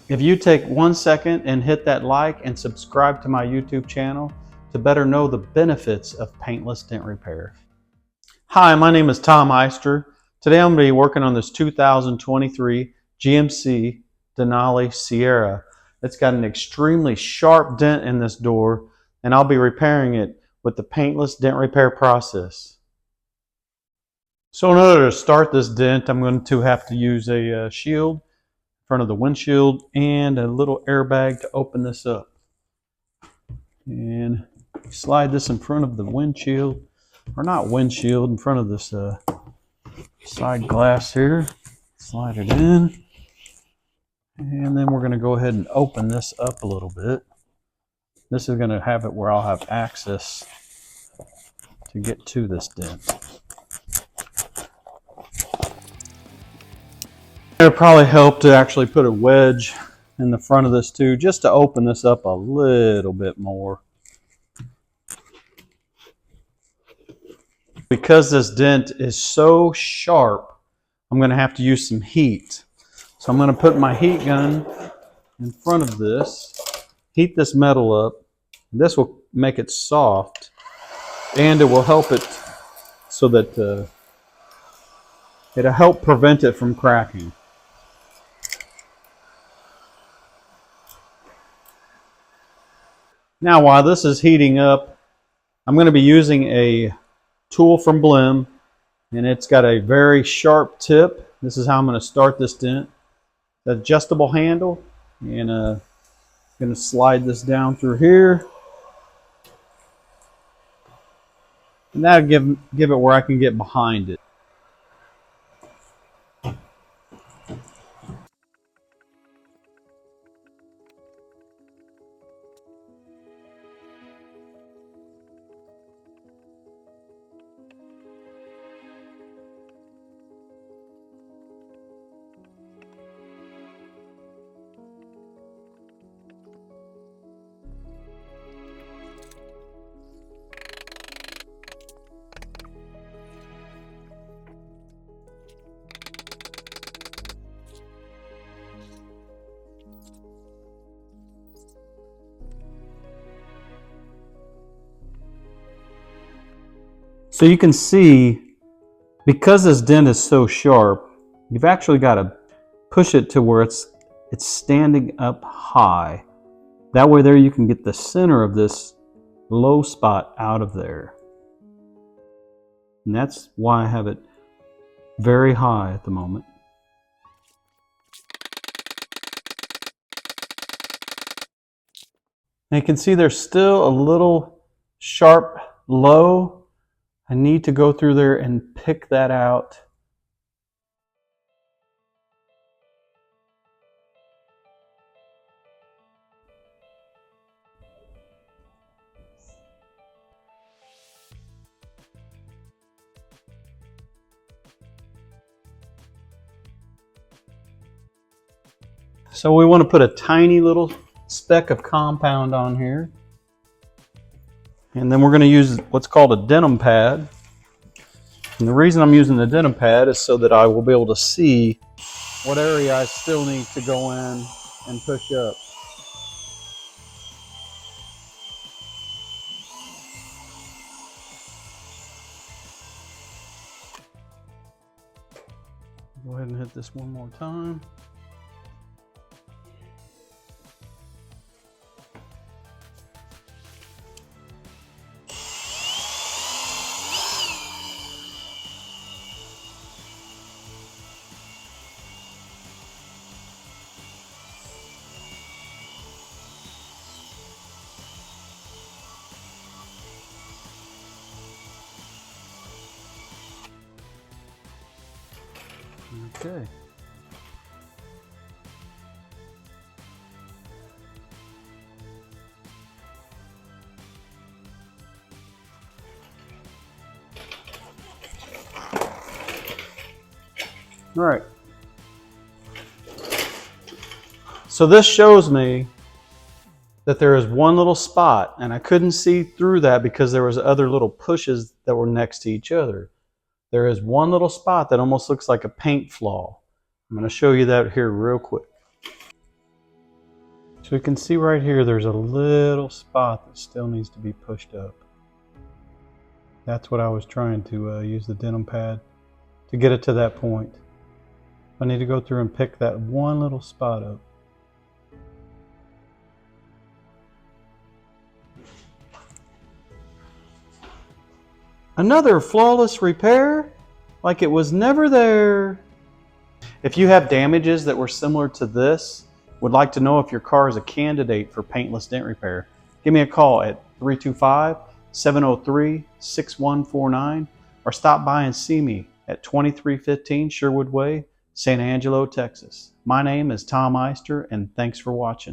If you take 1 second and hit that like and subscribe to my YouTube channel to better know the benefits of paintless dent repair. Hi, my name is Tom Heister. Today I'm going to be working on this 2023 GMC Denali Sierra. It's got an extremely sharp dent in this door, and I'll be repairing it with the paintless dent repair process. So in order to start this dent, I'm going to have to use a shield in front of the windshield and a little airbag to open this up. And slide this in front of the windshield, or not windshield, in front of this side glass here. Slide it in. And then we're going to go ahead and open this up a little bit. This is going to have it where I'll have access to get to this dent. It would probably help to actually put a wedge in the front of this too, just to open this up a little bit more. Because this dent is so sharp, I'm going to have to use some heat. So I'm going to put my heat gun in front of this, heat this metal up. This will make it soft, and it will help it so that it'll help prevent it from cracking. Now while this is heating up, I'm going to be using a tool from Blim, and it's got a very sharp tip. This is how I'm going to start this dent. The adjustable handle, and I'm going to slide this down through here. And that'll give it where I can get behind it. So you can see, because this dent is so sharp, you've actually got to push it to where it's standing up high. That way there you can get the center of this low spot out of there. And that's why I have it very high at the moment. And you can see there's still a little sharp low. I need to go through there and pick that out. So we want to put a tiny little speck of compound on here. And then we're going to use what's called a denim pad. And the reason I'm using the denim pad is so that I will be able to see what area I still need to go in and push up. Go ahead and hit this one more time. Okay. All right. So this shows me that there is one little spot, and I couldn't see through that because there was other little pushes that were next to each other. There is one little spot that almost looks like a paint flaw. I'm going to show you that here real quick. So you can see right here there's a little spot that still needs to be pushed up. That's what I was trying to use the denim pad to get it to that point. I need to go through and pick that one little spot up. Another flawless repair, like it was never there. If you have damages that were similar to this, would like to know if your car is a candidate for paintless dent repair, give me a call at 325-703-6149 or stop by and see me at 2315 Sherwood Way, San Angelo, Texas. My name is Tom Eister, and thanks for watching.